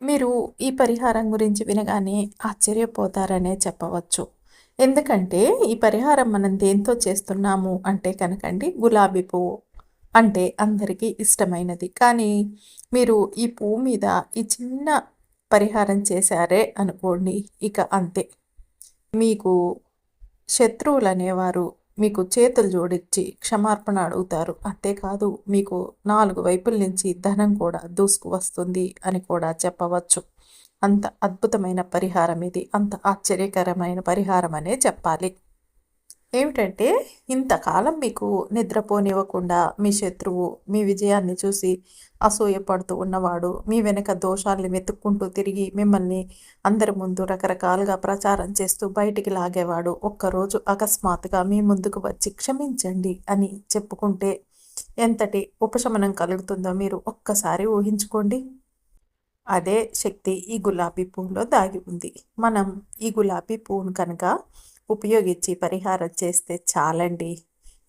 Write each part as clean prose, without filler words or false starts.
మీరు ఈ పరిహారం గురించి వినగానే ఆశ్చర్యపోతారనే చెప్పవచ్చు. ఎందుకంటే ఈ పరిహారం మనం దేంతో చేస్తున్నాము అంటే కనుకండి గులాబీ పువ్వు. అంటే అందరికీ ఇష్టమైనది. కానీ మీరు ఈ పువ్వు మీద ఈ చిన్న పరిహారం చేశారే అనుకోండి, ఇక అంతే. మీకు శత్రువులనేవారు మీకు చేతులు జోడించి క్షమార్పణ అడుగుతారు. అంతేకాదు మీకు 4 వైపుల నుంచి ధనం కూడా దూసుకువస్తుంది అని కూడా చెప్పవచ్చు. అంత అద్భుతమైన పరిహారం ఇది. అంత ఆశ్చర్యకరమైన పరిహారం అనే చెప్పాలి. ఏమిటంటే ఇంతకాలం మీకు నిద్రపోనివ్వకుండా మీ శత్రువు మీ విజయాన్ని చూసి అసూయపడుతూ ఉన్నవాడు, మీ వెనక దోషాల్ని వెతుక్కుంటూ తిరిగి మిమ్మల్ని అందరి ముందు రకరకాలుగా ప్రచారం చేస్తూ బయటికి లాగేవాడు, ఒక్కరోజు అకస్మాత్తుగా మీ ముందుకు వచ్చి క్షమించండి అని చెప్పుకుంటే ఎంతటి ఉపశమనం కలుగుతుందో మీరు ఒక్కసారి ఊహించుకోండి. అదే శక్తి ఈ గులాబీ పువ్వులో దాగి ఉంది. మనం ఈ గులాబీ పువ్వును కనుక ఉపయోగించి పరిహారం చేస్తే చాలండి.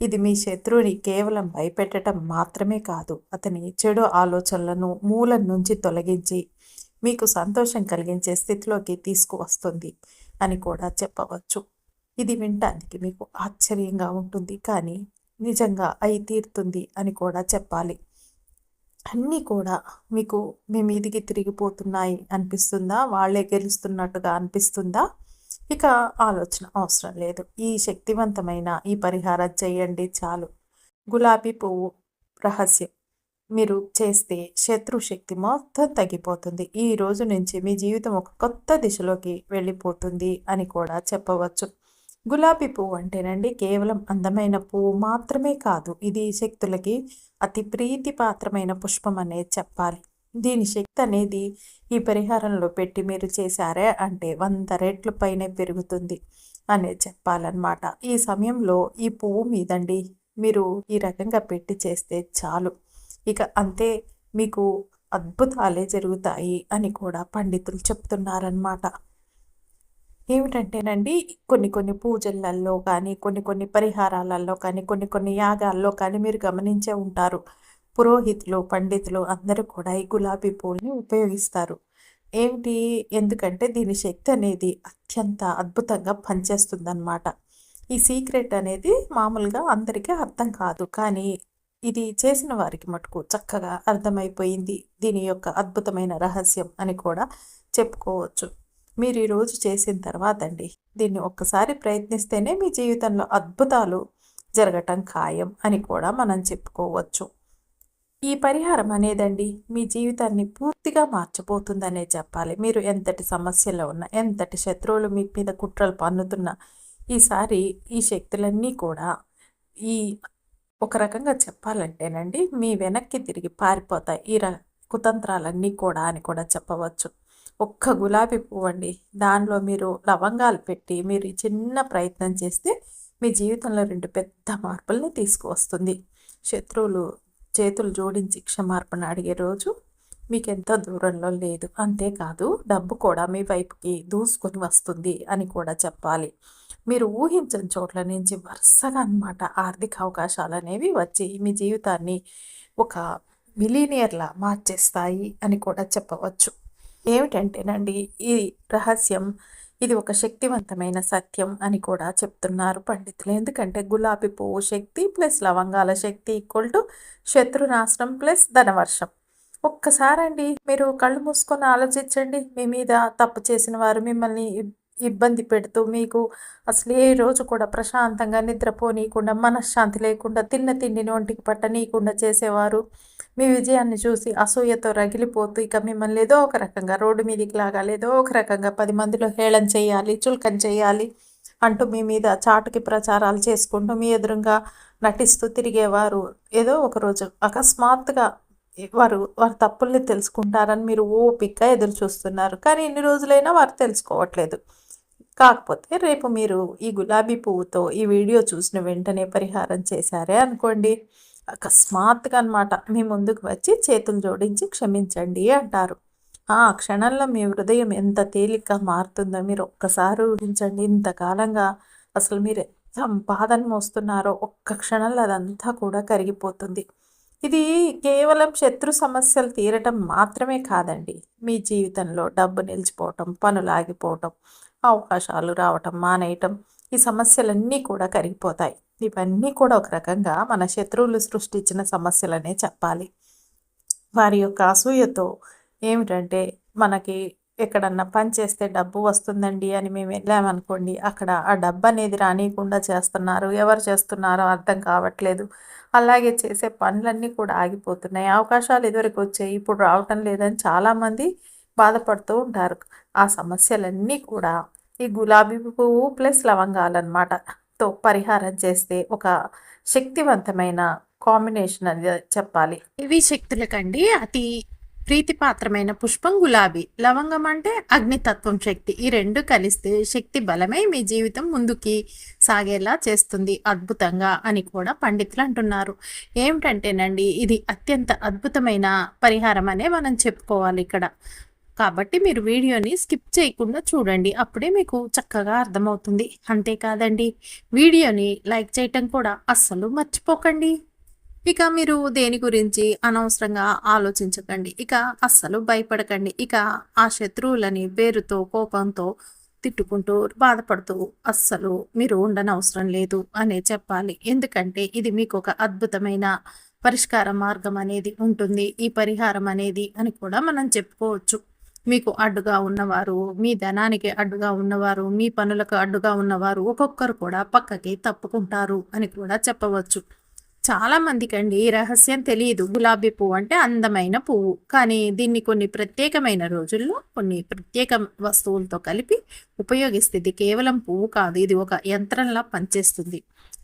ఇది మీ శత్రువుని కేవలం భయపెట్టడం మాత్రమే కాదు, అతని చెడు ఆలోచనలను మూలం నుంచి తొలగించి మీకు సంతోషం కలిగించే స్థితిలోకి తీసుకువస్తుంది అని కూడా చెప్పవచ్చు. ఇది వినటానికి మీకు ఆశ్చర్యంగా ఉంటుంది, కానీ నిజంగా అయి తీరుతుంది అని కూడా చెప్పాలి. అన్నీ కూడా మీకు మీ మీదికి తిరిగిపోతున్నాయి అనిపిస్తుందా? వాళ్ళే గెలుస్తున్నట్టుగా అనిపిస్తుందా? ఇక ఆలోచన అవసరం లేదు. ఈ శక్తివంతమైన ఈ పరిహారం చేయండి చాలు. గులాబీ పువ్వు రహస్యం మీరు చేస్తే శత్రు శక్తి మొత్తం తగ్గిపోతుంది. ఈ రోజు నుంచి మీ జీవితం ఒక కొత్త దిశలోకి వెళ్ళిపోతుంది అని కూడా చెప్పవచ్చు. గులాబీ పువ్వు అంటేనండి కేవలం అందమైన పువ్వు మాత్రమే కాదు, ఇది శక్తులకి అతి ప్రీతిపాత్రమైన పుష్పం అనేది చెప్పాలి. దీని శక్తి అనేది ఈ పరిహారంలో పెట్టి మీరు చేశారే అంటే 100 రెట్లు పైనే పెరుగుతుంది అనేది చెప్పాలన్నమాట. ఈ సమయంలో ఈ పువ్వు మీదండి మీరు ఈ రకంగా పెట్టి చేస్తే చాలు, ఇక అంతే, మీకు అద్భుతాలే జరుగుతాయి అని కూడా పండితులు చెప్తున్నారన్నమాట. ఏమిటంటేనండి కొన్ని కొన్ని పూజలల్లో కానీ, కొన్ని పరిహారాలలో కానీ, కొన్ని యాగాల్లో కానీ మీరు గమనించే ఉంటారు. పురోహితులు, పండితులు అందరూ కూడా ఈ గులాబీ పువ్వుని ఉపయోగిస్తారు. ఏంటి? ఎందుకంటే దీని శక్తి అనేది అత్యంత అద్భుతంగా పనిచేస్తుందన్నమాట. ఈ సీక్రెట్ అనేది మామూలుగా అందరికీ అర్థం కాదు, కానీ ఇది చేసిన వారికి మటుకు చక్కగా అర్థమైపోయింది దీని యొక్క అద్భుతమైన రహస్యం అని కూడా చెప్పుకోవచ్చు. మీరు ఈరోజు చేసిన తర్వాత అండి దీన్ని ఒక్కసారి ప్రయత్నిస్తేనే మీ జీవితంలో అద్భుతాలు జరగటం ఖాయం అని కూడా మనం చెప్పుకోవచ్చు. ఈ పరిహారం అనేదండి మీ జీవితాన్ని పూర్తిగా మార్చిపోతుందనే చెప్పాలి. మీరు ఎంతటి సమస్యలో ఉన్నా, ఎంతటి శత్రువులు మీ మీద కుట్రలు పన్నుతున్నా, ఈసారి ఈ శక్తులన్నీ కూడా ఈ ఒక రకంగా చెప్పాలంటేనండి మీ వెనక్కి తిరిగి పారిపోతాయి ఈ కుతంత్రాలన్నీ కూడా అని కూడా చెప్పవచ్చు. ఒక్క గులాబీ పువ్వు అండి, దానిలో మీరు లవంగాలు పెట్టి మీరు ఈ చిన్న ప్రయత్నం చేస్తే మీ జీవితంలో 2 పెద్ద మార్పుల్ని తీసుకువస్తుంది. శత్రువులు చేతులు జోడించి క్షమార్పణ అడిగే రోజు మీకెంతో దూరంలో లేదు. అంతేకాదు డబ్బు కూడా మీ వైపుకి దూసుకొని వస్తుంది అని కూడా చెప్పాలి. మీరు ఊహించని చోట్ల నుంచి వరుసగా అన్నమాట ఆర్థిక అవకాశాలు అనేవి వచ్చి మీ జీవితాన్ని ఒక మిలీనియర్లా మార్చేస్తాయి అని కూడా చెప్పవచ్చు. ఏమిటంటేనండి ఈ రహస్యం, ఇది ఒక శక్తివంతమైన సత్యం అని కూడా చెప్తున్నారు పండితులు. ఎందుకంటే గులాబీ పువ్వు శక్తి ప్లస్ లవంగాల శక్తి ఈక్వల్ టు శత్రునాశనం ప్లస్ ధనవర్షం. ఒక్కసారండి మీరు కళ్ళు మూసుకొని ఆలోచించండి. మీ మీద తప్పు చేసిన వారు మిమ్మల్ని ఇబ్బంది పెడుతూ మీకు అసలు ఏ రోజు కూడా ప్రశాంతంగా నిద్రపోనీయకుండా, మనశ్శాంతి లేకుండా, తిన్న తిండిని ఒంటికి పట్టనీయకుండా చేసేవారు మీ విజయాన్ని చూసి అసూయతో రగిలిపోతూ ఇక మిమ్మల్ని ఏదో ఒక రకంగా రోడ్డు మీదకి లాగాలి, ఏదో ఒక రకంగా 10 మందిలో హేళన చేయాలి, చులకన చేయాలి అంటూ మీ మీద చాటుకి ప్రచారాలు చేసుకుంటూ మీ ఎదురుగా నటిస్తూ తిరిగేవారు ఏదో ఒకరోజు అకస్మాత్తుగా వారు తప్పుల్ని తెలుసుకుంటారని మీరు ఓపికగా ఎదురు చూస్తున్నారు. కానీ ఎన్ని రోజులైనా వారు తెలుసుకోవట్లేదు. కాకపోతే రేపు మీరు ఈ గులాబీ పువ్వుతో ఈ వీడియో చూసిన వెంటనే పరిహారం చేశారే అనుకోండి, అకస్మాత్తుగా అనమాట మీ ముందుకు వచ్చి చేతులు జోడించి క్షమించండి అంటారు. ఆ క్షణంలో మీ హృదయం ఎంత తేలిగ్గా మారుతుందో మీరు ఒక్కసారి ఊహించండి. ఇంతకాలంగా అసలు మీరు ఎంత బాధను మోస్తున్నారో ఒక్క క్షణంలో అదంతా కూడా కరిగిపోతుంది. ఇది కేవలం శత్రు సమస్యలు తీరటం మాత్రమే కాదండి. మీ జీవితంలో డబ్బు నిలిచిపోవటం, పనులు ఆగిపోవటం, అవకాశాలు రావటం మానేయటం, ఈ సమస్యలన్నీ కూడా కరిగిపోతాయి. ఇవన్నీ కూడా ఒక రకంగా మన శత్రువులు సృష్టించిన సమస్యలనే చెప్పాలి. వారి యొక్క అసూయతో ఏమిటంటే మనకి ఎక్కడన్నా పని చేస్తే డబ్బు వస్తుందండి అని మేము వెళ్ళామనుకోండి, అక్కడ ఆ డబ్బు అనేది రానియకుండా చేస్తున్నారు. ఎవరు చేస్తున్నారో అర్థం కావట్లేదు. అలాగే చేసే పనులన్నీ కూడా ఆగిపోతున్నాయి. అవకాశాలు ఇదివరకు వచ్చాయి, ఇప్పుడు రావటం లేదని చాలామంది బాధపడుతూ ఉంటారు. ఆ సమస్యలన్నీ కూడా ఈ గులాబీ పువ్వు ప్లస్ లవంగాలన్నమాట తో పరిహారం చేస్తే ఒక శక్తివంతమైన కాంబినేషన్ అని చెప్పాలి. ఇవి శక్తులకండి అతి ప్రీతిపాత్రమైన పుష్పం గులాబీ. లవంగం అంటే అగ్నితత్వం శక్తి. ఈ రెండు కలిస్తే శక్తి బలమై మీ జీవితం ముందుకి సాగేలా చేస్తుంది అద్భుతంగా అని కూడా పండితులు అంటున్నారు. ఏమిటంటేనండి ఇది అత్యంత అద్భుతమైన పరిహారం అనే మనం చెప్పుకోవాలి ఇక్కడ. కాబట్టి మీరు వీడియోని స్కిప్ చేయకుండా చూడండి, అప్పుడే మీకు చక్కగా అర్థమవుతుంది. అంతేకాదండి, వీడియోని లైక్ చేయటం కూడా అస్సలు మర్చిపోకండి. ఇక మీరు దేని గురించి అనవసరంగా ఆలోచించకండి, ఇక అస్సలు భయపడకండి. ఇక ఆ శత్రువులని పేరుతో కోపంతో తిట్టుకుంటూ బాధపడుతూ అస్సలు మీరు ఉండనవసరం లేదు అనే చెప్పాలి. ఎందుకంటే ఇది మీకు ఒక అద్భుతమైన పరిష్కార మార్గం అనేది ఉంటుంది, ఈ పరిహారం అనేది అని కూడా మనం చెప్పుకోవచ్చు. మీకు అడ్డుగా ఉన్నవారు, మీ ధనానికి అడ్డుగా ఉన్నవారు, మీ పనులకు అడ్డుగా ఉన్నవారు ఒక్కొక్కరు కూడా పక్కకి తప్పుకుంటారు అని కూడా చెప్పవచ్చు. చాలా మందికండి ఈ రహస్యం తెలియదు. గులాబీ పువ్వు అంటే అందమైన పువ్వు, కానీ దీన్ని కొన్ని ప్రత్యేకమైన రోజుల్లో కొన్ని ప్రత్యేక వస్తువులతో కలిపి ఉపయోగిస్తే ఇది కేవలం పువ్వు కాదు, ఇది ఒక యంత్రంలా పనిచేస్తుంది.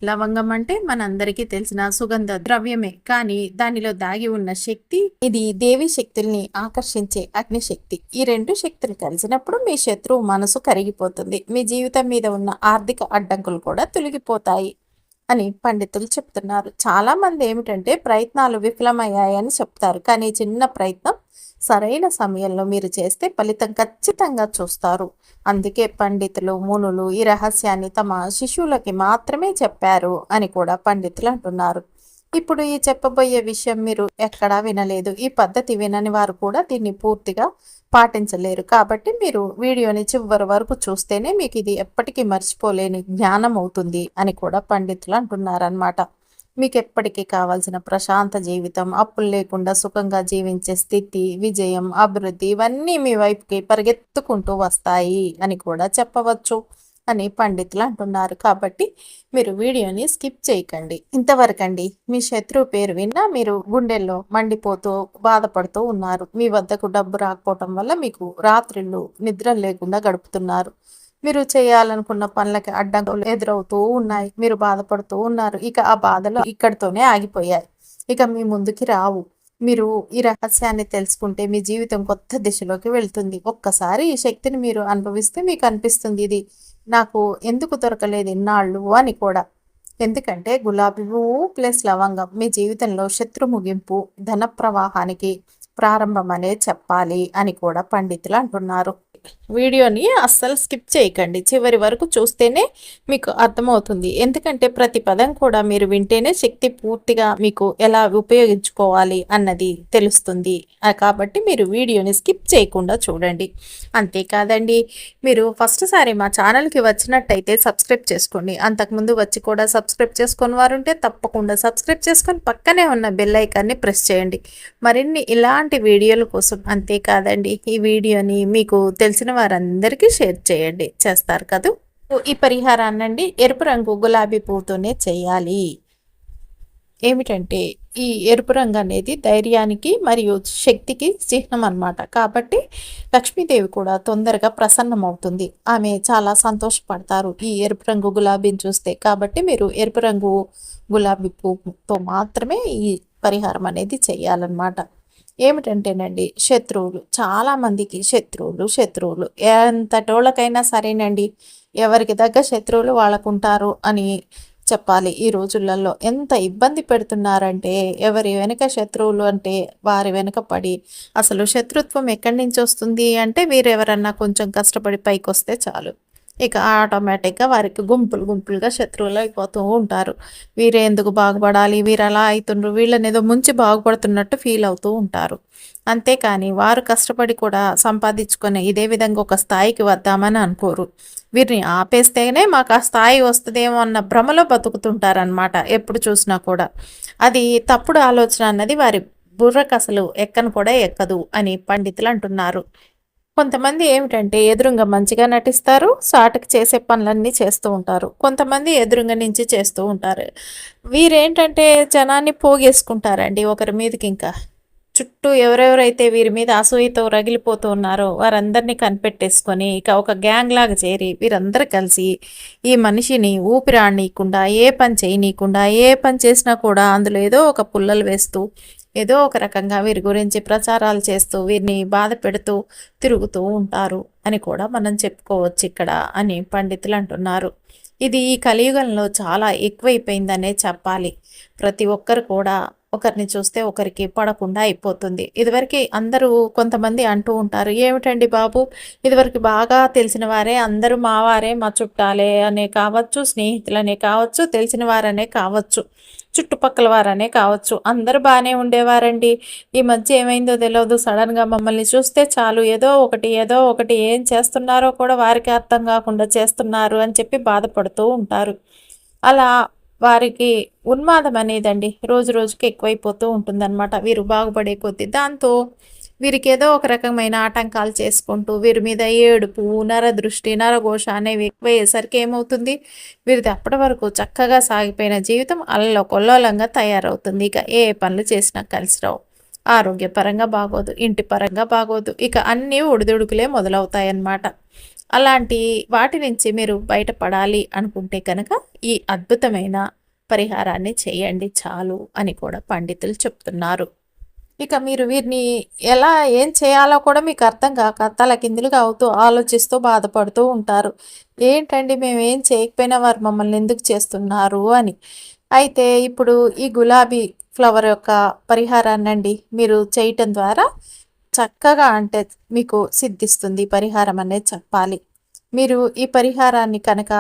లవంగం అంటే మనందరికీ తెలిసిన సుగంధ ద్రవ్యమే, కానీ దానిలో దాగి ఉన్న శక్తి ఇది దేవి శక్తుల్ని ఆకర్షించే అగ్నిశక్తి. ఈ రెండు శక్తులు కలిసినప్పుడు మీ శత్రువు మనసు కరిగిపోతుంది, మీ జీవితం మీద ఉన్న ఆర్థిక అడ్డంకులు కూడా తొలగిపోతాయి అని పండితులు చెప్తున్నారు. చాలామంది ఏమిటంటే ప్రయత్నాలు విఫలమయ్యాయని చెప్తారు, కానీ చిన్న ప్రయత్నం సరైన సమయంలో మీరు చేస్తే ఫలితం ఖచ్చితంగా చూస్తారు. అందుకే పండితులు మునులు ఈ రహస్యాన్ని తమ శిష్యులకి మాత్రమే చెప్పారు అని కూడా పండితులు అంటున్నారు. ఇప్పుడు ఈ చెప్పబోయే విషయం మీరు ఎక్కడా వినలేదు, ఈ పద్ధతి వినని వారు కూడా దీన్ని పూర్తిగా పాటించలేరు. కాబట్టి మీరు వీడియోని చివరి వరకు చూస్తేనే మీకు ఇది ఎప్పటికీ మర్చిపోలేని జ్ఞానం అవుతుంది అని కూడా పండితులు అంటున్నారన్నమాట. మీకు ఎప్పటికీ కావాల్సిన ప్రశాంత జీవితం, అప్పులు లేకుండా సుఖంగా జీవించే స్థితి, విజయం, అభివృద్ధి ఇవన్నీ మీ వైపుకి పరిగెత్తుకుంటూ వస్తాయి అని కూడా చెప్పవచ్చు అని పండితులు అంటున్నారు. కాబట్టి మీరు వీడియోని స్కిప్ చేయకండి. ఇంతవరకండి మీ శత్రువు పేరు విన్నా మీరు గుండెల్లో మండిపోతూ బాధపడుతూ ఉన్నారు. మీ వద్దకు డబ్బు రాకపోవటం వల్ల మీకు రాత్రిళ్ళు నిద్ర లేకుండా గడుపుతున్నారు. మీరు చేయాలనుకున్న పనులకి అడ్డంకులు ఎదురవుతూ ఉన్నాయి, మీరు బాధపడుతూ ఉన్నారు. ఇక ఆ బాధలు ఇక్కడితోనే ఆగిపోయాయి, ఇక మీ ముందుకి రావు. మీరు ఈ రహస్యాన్ని తెలుసుకుంటే మీ జీవితం కొత్త దిశలోకి వెళ్తుంది. ఒక్కసారి ఈ శక్తిని మీరు అనుభవిస్తే మీకు అనిపిస్తుంది ఇది నాకు ఎందుకు దొరకలేదు ఇన్నాళ్ళు అని కూడా. ఎందుకంటే గులాబీ పువ్వు ప్లస్ లవంగం మీ జీవితంలో శత్రు ముగింపు, ధన ప్రవాహానికి ప్రారంభం అనే చెప్పాలి అని కూడా పండితులు అంటున్నారు. వీడియోని అస్సలు స్కిప్ చేయకండి, చివరి వరకు చూస్తేనే మీకు అర్థమవుతుంది. ఎందుకంటే ప్రతి పదం కూడా మీరు వింటేనే శక్తి పూర్తిగా మీకు ఎలా ఉపయోగించుకోవాలి అన్నది తెలుస్తుంది. కాబట్టి మీరు వీడియోని స్కిప్ చేయకుండా చూడండి. అంతేకాదండి, మీరు ఫస్ట్ సారి మా ఛానల్కి వచ్చినట్టయితే సబ్స్క్రైబ్ చేసుకోండి. అంతకుముందు వచ్చి కూడా సబ్స్క్రైబ్ చేసుకుని వారు ఉంటే తప్పకుండా సబ్స్క్రైబ్ చేసుకొని పక్కనే ఉన్న బెల్ ఐకాన్ని ప్రెస్ చేయండి మరిన్ని ఇలాంటి వీడియోల కోసం. అంతేకాదండి, ఈ వీడియోని మీకు తెలిసిన వారందరికీ షేర్ చేయండి, చేస్తారు కదా. ఈ పరిహారాన్నండి ఎరుపు రంగు గులాబీ పువ్వుతోనే చేయాలి. ఏమిటంటే ఈ ఎరుపు రంగు అనేది ధైర్యానికి మరియు శక్తికి చిహ్నం అన్నమాట. కాబట్టి లక్ష్మీదేవి కూడా తొందరగా ప్రసన్నమవుతుంది, ఆమె చాలా సంతోషపడతారు ఈ ఎరుపు రంగు గులాబీని చూస్తే. కాబట్టి మీరు ఎరుపు రంగు గులాబీ పువ్వుతో మాత్రమే ఈ పరిహారం అనేది చేయాలన్నమాట. ఏమిటంటేనండి శత్రువులు, చాలామందికి శత్రువులు ఎంతటోళ్ళకైనా సరేనండి, ఎవరికి తగ్గ శత్రువులు వాళ్ళకుంటారు అని చెప్పాలి. ఈ రోజులలో ఎంత ఇబ్బంది పెడుతున్నారంటే ఎవరి వెనుక శత్రువులు అంటే వారి వెనుక పడి, అసలు శత్రుత్వం ఎక్కడి నుంచి వస్తుంది అంటే వీరెవరన్నా కొంచెం కష్టపడి పైకి వస్తే చాలు, ఇక ఆటోమేటిక్గా వారికి గుంపులు గుంపులుగా శత్రువులు అయిపోతూ ఉంటారు. వీరే ఎందుకు బాగుపడాలి, వీరు అలా అవుతుండ్రు, వీళ్ళని ఏదో ముంచి బాగుపడుతున్నట్టు ఫీల్ అవుతూ ఉంటారు. అంతేకాని వారు కష్టపడి కూడా సంపాదించుకొని ఇదే విధంగా ఒక స్థాయికి వద్దామని అనుకోరు. వీరిని ఆపేస్తేనే మాకు ఆ స్థాయి వస్తుందేమో అన్న భ్రమలో బతుకుతుంటారనమాట ఎప్పుడు చూసినా కూడా. అది తప్పుడు ఆలోచన అన్నది వారి బుర్రకు అసలు ఎక్కను కూడా ఎక్కదు అని పండితులు అంటున్నారు. కొంతమంది ఏమిటంటే ఎదురుంగా మంచిగా నటిస్తారు. సాటుకి చేసే పనులన్నీ చేస్తూ ఉంటారు. కొంతమంది ఎదురుంగా నుంచి చేస్తూ ఉంటారు. వీరేంటంటే జనాన్ని పోగేసుకుంటారండి ఒకరి మీదకింకా. చుట్టూ ఎవరెవరైతే వీరి మీద అసూయతో రగిలిపోతూ ఉన్నారో వారందరినీ కనిపెట్టేసుకొని ఇక ఒక గ్యాంగ్ లాగా చేరి వీరందరూ కలిసి ఈ మనిషిని ఊపిరాడనీయకుండా, ఏ పని చేయనీయకుండా, ఏ పని చేసినా కూడా అందులో ఏదో ఒక పుల్లలు వేస్తూ ఏదో ఒక రకంగా వీరి గురించి ప్రచారాలు చేస్తూ వీరిని బాధ పెడుతూ తిరుగుతూ ఉంటారు అని కూడా మనం చెప్పుకోవచ్చు ఇక్కడ అని పండితులు అంటున్నారు. ఇది ఈ కలియుగంలో చాలా ఎక్కువైపోయిందనే చెప్పాలి. ప్రతి ఒక్కరు కూడా ఒకరిని చూస్తే ఒకరికి పడకుండా అయిపోతుంది. ఇదివరకు అందరూ కొంతమంది అంటూ ఉంటారు, ఏమిటండి బాబు, ఇదివరకు బాగా తెలిసిన వారే అందరూ మావారే, మా చుట్టాలే అనే కావచ్చు, స్నేహితులనే కావచ్చు, తెలిసిన వారనే కావచ్చు, చుట్టుపక్కల వారనే కావచ్చు, అందరూ బాగానే ఉండేవారండి. ఈ మధ్య ఏమైందో తెలియదు, సడన్గా మమ్మల్ని చూస్తే చాలు ఏదో ఒకటి ఏం చేస్తున్నారో కూడా వారికి అర్థం కాకుండా చేస్తున్నారు అని చెప్పి బాధపడుతూ ఉంటారు. అలా వారికి ఉన్మాదం అనేదండి రోజు రోజుకి ఎక్కువైపోతూ ఉంటుందన్నమాట వీరు బాగుపడే కొద్దీ. దాంతో వీరికి ఏదో ఒక రకమైన ఆటంకాలు చేసుకుంటూ వీరి మీద ఏడుపు, నరదృష్టి, నరఘోష అనేవి ఎక్కువయ్యేసరికి ఏమవుతుంది, వీరిది అప్పటి వరకు చక్కగా సాగిపోయిన జీవితం అల్లకొల్లోలంగా తయారవుతుంది. ఇక ఏ పనులు చేసినా కలిసి రావు, ఆరోగ్యపరంగా బాగోదు, ఇంటి పరంగా బాగోదు, ఇక అన్నీ ఒడిదుడుకులే మొదలవుతాయన్నమాట. అలాంటి వాటి నుంచి మీరు బయటపడాలి అనుకుంటే కనుక ఈ అద్భుతమైన పరిహారాన్ని చేయండి చాలు అని కూడా పండితులు చెప్తున్నారు. ఇక మీరు వీరిని ఎలా ఏం చేయాలో కూడా మీకు అర్థం కాక తలకిందులుగా అవుతూ ఆలోచిస్తూ బాధపడుతూ ఉంటారు. ఏంటండి మేము ఏం చేయకపోయినా వారు మమ్మల్ని ఎందుకు చేస్తున్నారు అని. అయితే ఇప్పుడు ఈ గులాబీ ఫ్లవర్ యొక్క పరిహారాన్నండి మీరు చేయటం ద్వారా చక్కగా అంటే మీకు సిద్ధిస్తుంది పరిహారం అనేది చెప్పాలి. మీరు ఈ పరిహారాన్ని కనుక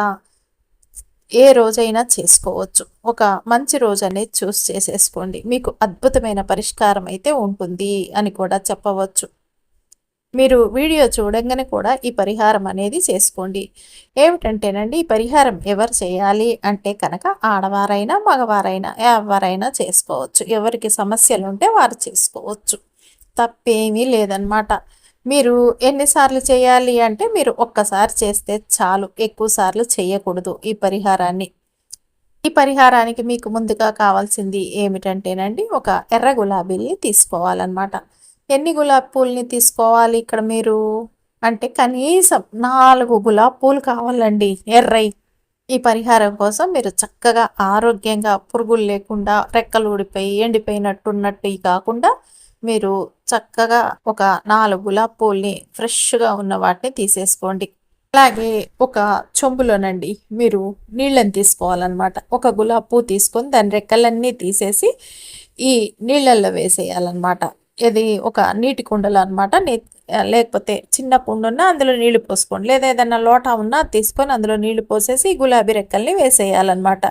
ఏ రోజైనా చేసుకోవచ్చు. ఒక మంచి రోజు అనేది చూస్ చేసేసుకోండి, మీకు అద్భుతమైన పరిష్కారం అయితే ఉంటుంది అని కూడా చెప్పవచ్చు. మీరు వీడియో చూడంగానే కూడా ఈ పరిహారం అనేది చేసుకోండి. ఏమిటంటేనండి, ఈ పరిహారం ఎవరు చేయాలి అంటే కనుక ఆడవారైనా మగవారైనా ఎవరైనా చేసుకోవచ్చు. ఎవరికి సమస్యలు ఉంటే వారు చేసుకోవచ్చు, తప్పేమీ లేదనమాట. మీరు ఎన్నిసార్లు చేయాలి అంటే మీరు ఒక్కసారి చేస్తే చాలు, ఎక్కువ సార్లు చేయకూడదు ఈ పరిహారాన్ని. ఈ పరిహారానికి మీకు ముందుగా కావాల్సింది ఏమిటంటేనండి, ఒక ఎర్ర గులాబీని తీసుకోవాలన్నమాట. ఎన్ని గులాబీ పూలని తీసుకోవాలి ఇక్కడ మీరు అంటే కనీసం 4 గులాబీ పూలు కావాలండి ఎర్రై. ఈ పరిహారం కోసం మీరు చక్కగా ఆరోగ్యంగా పురుగులు లేకుండా రెక్కలు ఊడిపోయి ఎండిపోయినట్టున్నట్టు కాకుండా మీరు చక్కగా ఒక 4 గులాబీ పూల్ని ఫ్రెష్గా ఉన్న వాటిని తీసేసుకోండి. అలాగే ఒక చెంబులోనండి మీరు నీళ్ళని తీసుకోవాలన్నమాట. ఒక గులాబీ పువ్వు తీసుకొని దాని రెక్కలన్నీ తీసేసి ఈ నీళ్ళల్లో వేసేయాలన్నమాట. ఇది ఒక నీటి కుండలో అనమాట. లేకపోతే చిన్న కుండ ఉన్నా అందులో నీళ్లు పోసుకోండి, లేదా ఏదైనా లోటా ఉన్నా తీసుకొని అందులో నీళ్లు పోసేసి గులాబీ రెక్కల్ని వేసేయాలన్నమాట.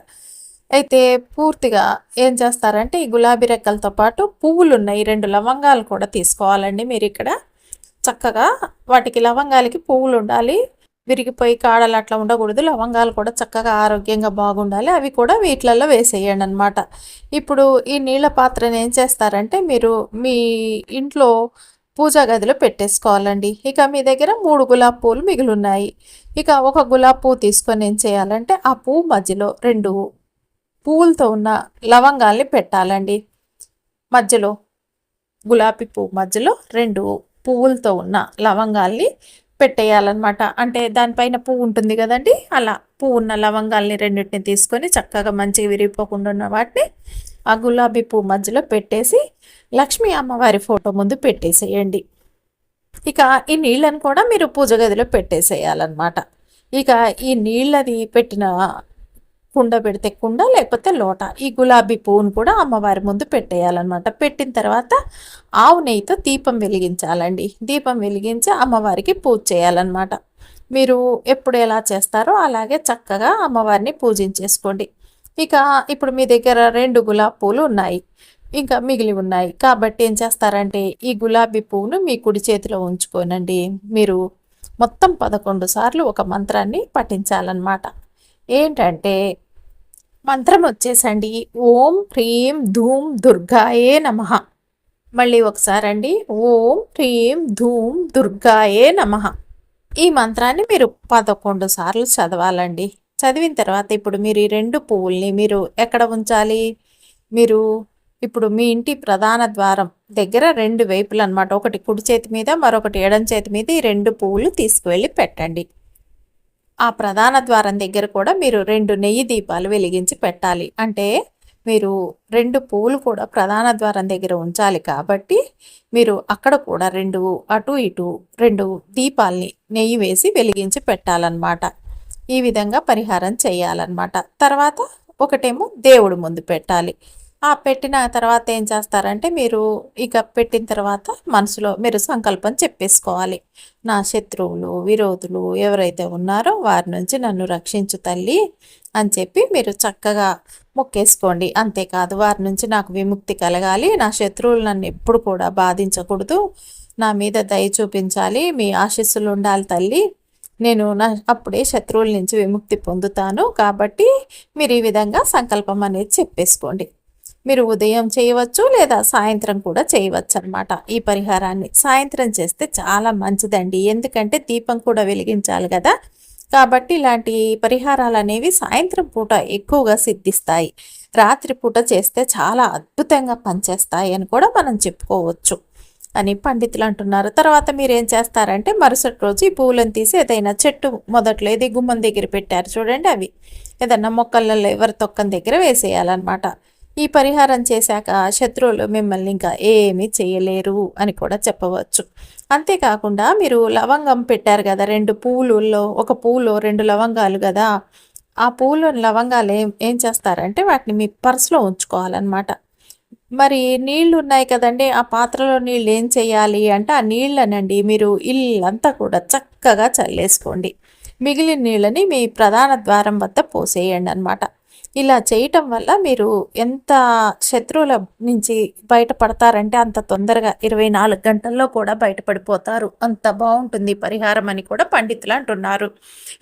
అయితే పూర్తిగా ఏం చేస్తారంటే ఈ గులాబీ రెక్కలతో పాటు పువ్వులు ఉన్నాయి 2 లవంగాలు కూడా తీసుకోవాలండి. మీరు ఇక్కడ చక్కగా వాటికి లవంగాలకి పువ్వులు ఉండాలి, విరిగిపోయి కాడలు అట్లా ఉండకూడదు. లవంగాలు కూడా చక్కగా ఆరోగ్యంగా బాగుండాలి, అవి కూడా వీటిలలో వేసేయండి అనమాట. ఇప్పుడు ఈ నీళ్ళ పాత్రను ఏం చేస్తారంటే మీరు మీ ఇంట్లో పూజా గదిలో పెట్టేసుకోవాలండి. ఇక మీ దగ్గర 3 గులాబీ పూలు మిగిలిన్నాయి. ఇక ఒక గులాబీ పువ్వు తీసుకొని ఏం చేయాలంటే ఆ పువ్వు మధ్యలో 2 పువ్వులతో ఉన్న లవంగాల్ని పెట్టాలండి. మధ్యలో గులాబీ పువ్వు మధ్యలో 2 పువ్వులతో ఉన్న లవంగాల్ని పెట్టేయాలన్నమాట. అంటే దానిపైన పువ్వు ఉంటుంది కదండి, అలా పువ్వు ఉన్న లవంగాల్ని రెండింటిని తీసుకొని చక్కగా మంచిగా విరిగిపోకుండా ఉన్న వాటిని ఆ గులాబీ పువ్వు మధ్యలో పెట్టేసి లక్ష్మీ అమ్మవారి ఫోటో ముందు పెట్టేసేయండి. ఇక ఈ నీళ్ళని కూడా మీరు పూజ గదిలో పెట్టేసేయాలన్నమాట. ఇక ఈ నీళ్ళది పెట్టిన కుండ పెడితే కుండ, లేకపోతే లోట, ఈ గులాబీ పువ్వును కూడా అమ్మవారి ముందు పెట్టేయాలన్నమాట. పెట్టిన తర్వాత ఆవు నెయ్యితో దీపం వెలిగించాలండి. దీపం వెలిగించి అమ్మవారికి పూజ చేయాలన్నమాట. మీరు ఎప్పుడు ఎలా చేస్తారో అలాగే చక్కగా అమ్మవారిని పూజించేసుకోండి. ఇక ఇప్పుడు మీ దగ్గర 2 గులాబీ పూలు ఉన్నాయి. ఇంకా మిగిలి ఉన్నాయి. కాబట్టి ఏం చేస్తారంటే ఈ గులాబీ పువ్వును మీ కుడి చేతిలో ఉంచుకోనండి మీరు మొత్తం 11 సార్లు ఒక మంత్రాన్ని పఠించాలన్నమాట. ఏంటంటే మంత్రం వచ్చేసండి ఓం హ్రీం ధూం దుర్గాయే నమః. మళ్ళీ ఒకసారండి ఓం హ్రీం ధూం దుర్గాయే నమః. ఈ మంత్రాన్ని మీరు 11 సార్లు చదవాలండి. చదివిన తర్వాత ఇప్పుడు మీరు ఈ 2 పువ్వుల్ని మీరు ఎక్కడ ఉంచాలి? మీరు ఇప్పుడు మీ ఇంటి ప్రధాన ద్వారం దగ్గర 2 వైపులు అనమాట. ఒకటి కుడి చేతి మీద, మరొకటి ఎడమ చేతి మీద ఈ 2 పువ్వులు తీసుకువెళ్ళి పెట్టండి. ఆ ప్రధాన ద్వారం దగ్గర కూడా మీరు 2 నెయ్యి దీపాలు వెలిగించి పెట్టాలి. అంటే మీరు 2 పువ్వులు కూడా ప్రధాన ద్వారం దగ్గర ఉంచాలి కాబట్టి మీరు అక్కడ కూడా 2 అటు ఇటు 2 దీపాల్ని నెయ్యి వేసి వెలిగించి పెట్టాలన్నమాట. ఈ విధంగా పరిహారం చేయాలన్నమాట. తర్వాత ఒకటేమో దేవుడి ముందు పెట్టాలి. ఆ పెట్టిన తర్వాత ఏం చేస్తారంటే మీరు ఇక పెట్టిన తర్వాత మనసులో మీరు సంకల్పం చెప్పేసుకోవాలి. నా శత్రువులు విరోధులు ఎవరైతే ఉన్నారో వారి నుంచి నన్ను రక్షించు తల్లి అని చెప్పి మీరు చక్కగా మొక్కేసుకోండి. అంతేకాదు వారి నుంచి నాకు విముక్తి కలగాలి, నా శత్రువులు నన్ను ఎప్పుడు కూడా బాధించకూడదు, నా మీద దయ చూపించాలి, మీ ఆశీస్సులు ఉండాలి తల్లి, నేను అప్పుడే శత్రువుల నుంచి విముక్తి పొందుతాను. కాబట్టి మీరు ఈ విధంగా సంకల్పం అనేది చెప్పేసుకోండి. మీరు ఉదయం చేయవచ్చు లేదా సాయంత్రం కూడా చేయవచ్చు అనమాట. ఈ పరిహారాన్ని సాయంత్రం చేస్తే చాలా మంచిదండి. ఎందుకంటే దీపం కూడా వెలిగించాలి కదా. కాబట్టి ఇలాంటి పరిహారాలు అనేవి సాయంత్రం పూట ఎక్కువగా సిద్ధిస్తాయి. రాత్రి పూట చేస్తే చాలా అద్భుతంగా పనిచేస్తాయి అని కూడా మనం చెప్పుకోవచ్చు అని పండితులు అంటున్నారు. తర్వాత మీరు ఏం చేస్తారంటే మరుసటి రోజు ఈ పువ్వులను తీసి ఏదైనా చెట్టు మొదట్లో ఏది గుమ్మం దగ్గర పెట్టారు చూడండి, అవి ఏదన్నా మొక్కలలో ఎవరి తొక్కం దగ్గర వేసేయాలన్నమాట. ఈ పరిహారం చేశాక శత్రువులు మిమ్మల్ని ఇంకా ఏమీ చేయలేరు అని కూడా చెప్పవచ్చు. అంతేకాకుండా మీరు లవంగం పెట్టారు కదా, 2 పువ్వులలో ఒక పువ్వులో 2 లవంగాలు కదా, ఆ పువ్వులో లవంగాలు ఏం చేస్తారంటే వాటిని మీ పర్సులో ఉంచుకోవాలన్నమాట. మరి నీళ్లు ఉన్నాయి కదండి, ఆ పాత్రలో నీళ్ళు ఏం చేయాలి అంటే ఆ నీళ్ళనండి మీరు ఇల్లంతా కూడా చక్కగా చల్లేసుకోండి. మిగిలిన నీళ్ళని మీ ప్రధాన ద్వారం వద్ద పోసేయండి అనమాట. ఇలా చేయటం వల్ల మీరు ఎంత శత్రువుల నుంచి బయటపడతారంటే అంత తొందరగా 24 గంటల్లో కూడా బయటపడిపోతారు. అంత బాగుంటుంది పరిహారం అని కూడా పండితులు అంటున్నారు.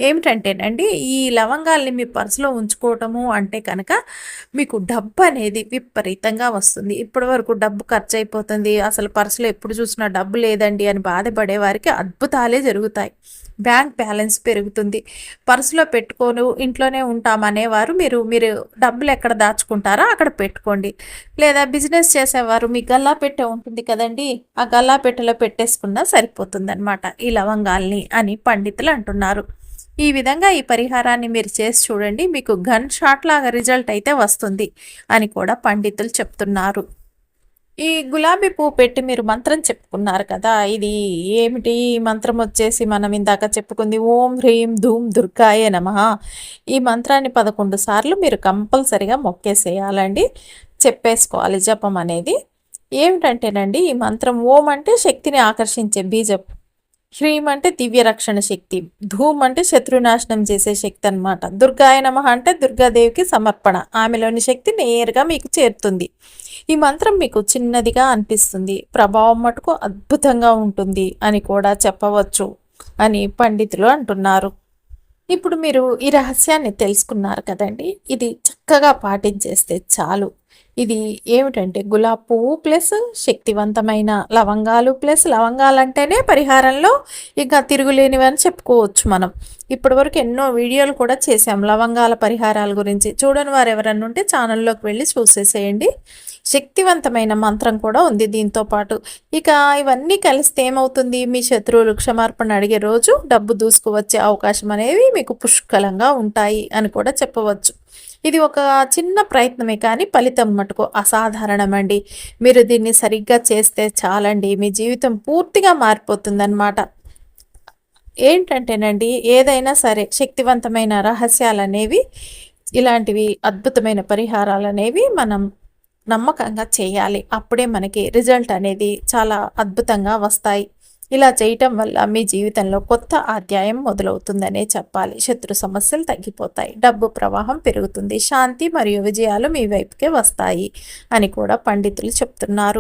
ఏమిటంటేనండి ఈ లవంగాల్ని మీ పర్సులో ఉంచుకోవటము అంటే కనుక మీకు డబ్బు అనేది విపరీతంగా వస్తుంది. ఇప్పటి వరకు డబ్బు ఖర్చు అయిపోతుంది, అసలు పర్సులో ఎప్పుడు చూసినా డబ్బు లేదండి అని బాధపడే వారికి అద్భుతాలే జరుగుతాయి. బ్యాంక్ బ్యాలెన్స్ పెరుగుతుంది. పర్సులో పెట్టుకోను ఇంట్లోనే ఉంటామనేవారు మీరు మీరు డబ్బులు ఎక్కడ దాచుకుంటారో అక్కడ పెట్టుకోండి. లేదా బిజినెస్ చేసేవారు మీ గల్లా పెట్టె ఉంటుంది కదండి, ఆ గల్లా పెట్టెలో పెట్టేసుకున్నా సరిపోతుంది అనమాట ఈ లవంగాల్ని అని పండితులు అంటున్నారు. ఈ విధంగా ఈ పరిహారాన్ని మీరు చేసి చూడండి, మీకు గన్ షాట్ లాగా రిజల్ట్ అయితే వస్తుంది అని కూడా పండితులు చెప్తున్నారు. ఈ గులాబీ పువ్వు పెట్టి మీరు మంత్రం చెప్పుకున్నారు కదా, ఇది ఏమిటి? ఈ మంత్రం వచ్చేసి మనం ఇందాక చెప్పుకుంది ఓం హ్రీం ధూమ్ దుర్గాయ నమః. ఈ మంత్రాన్ని 11 సార్లు మీరు కంపల్సరిగా మొక్కేసేయాలండి, చెప్పేసుకోవాలి జపం అనేది. ఏమిటంటేనండి ఈ మంత్రం ఓం అంటే శక్తిని ఆకర్షించే బీజం, హ్రీం అంటే దివ్య రక్షణ శక్తి, ధూమ్ అంటే శత్రునాశనం చేసే శక్తి అనమాట, దుర్గాయ నమః అంటే దుర్గాదేవికి సమర్పణ, ఆమెలోని శక్తి నేరుగా మీకు చేరుతుంది. ఈ మంత్రం మీకు చిన్నదిగా అనిపిస్తుంది, ప్రభావం మటుకు అద్భుతంగా ఉంటుంది అని కూడా చెప్పవచ్చు అని పండితులు అంటున్నారు. ఇప్పుడు మీరు ఈ రహస్యాన్ని తెలుసుకున్నారు కదండి, ఇది చక్కగా పాటించేస్తే చాలు. ఇది ఏమిటంటే గులాబీ పువ్వు ప్లస్ శక్తివంతమైన లవంగాలు ప్లస్ లవంగాలు అంటేనే పరిహారంలో ఇంకా తిరుగులేనివని చెప్పుకోవచ్చు మనం. ఇప్పటివరకు ఎన్నో వీడియోలు కూడా చేసాం లవంగాల పరిహారాల గురించి. చూడని వారు ఎవరన్నా ఉంటే ఛానల్లోకి వెళ్ళి చూసేసేయండి. శక్తివంతమైన మంత్రం కూడా ఉంది దీంతో పాటు. ఇక ఇవన్నీ కలిస్తే ఏమవుతుంది, మీ శత్రువులు క్షమార్పణ అడిగే రోజు డబ్బు దూసుకువచ్చే అవకాశం అనేవి మీకు పుష్కలంగా ఉంటాయి అని కూడా చెప్పవచ్చు. ఇది ఒక చిన్న ప్రయత్నమే కానీ ఫలితం మటుకు అసాధారణమండి. మీరు దీన్ని సరిగ్గా చేస్తే చాలండి, మీ జీవితం పూర్తిగా మారిపోతుందన్నమాట. ఏంటంటేనండి ఏదైనా సరే శక్తివంతమైన రహస్యాలు అనేవి ఇలాంటివి అద్భుతమైన పరిహారాలు అనేవి మనం నమ్మకంగా చేయాలి. అప్పుడే మనకి రిజల్ట్ అనేది చాలా అద్భుతంగా వస్తాయి. ఇలా చేయటం వల్ల మీ జీవితంలో కొత్త అధ్యాయం మొదలవుతుందనే చెప్పాలి. శత్రు సమస్యలు తగ్గిపోతాయి, డబ్బు ప్రవాహం పెరుగుతుంది, శాంతి మరియు విజయాలు మీ వైపుకే వస్తాయి అని కూడా పండితులు చెప్తున్నారు.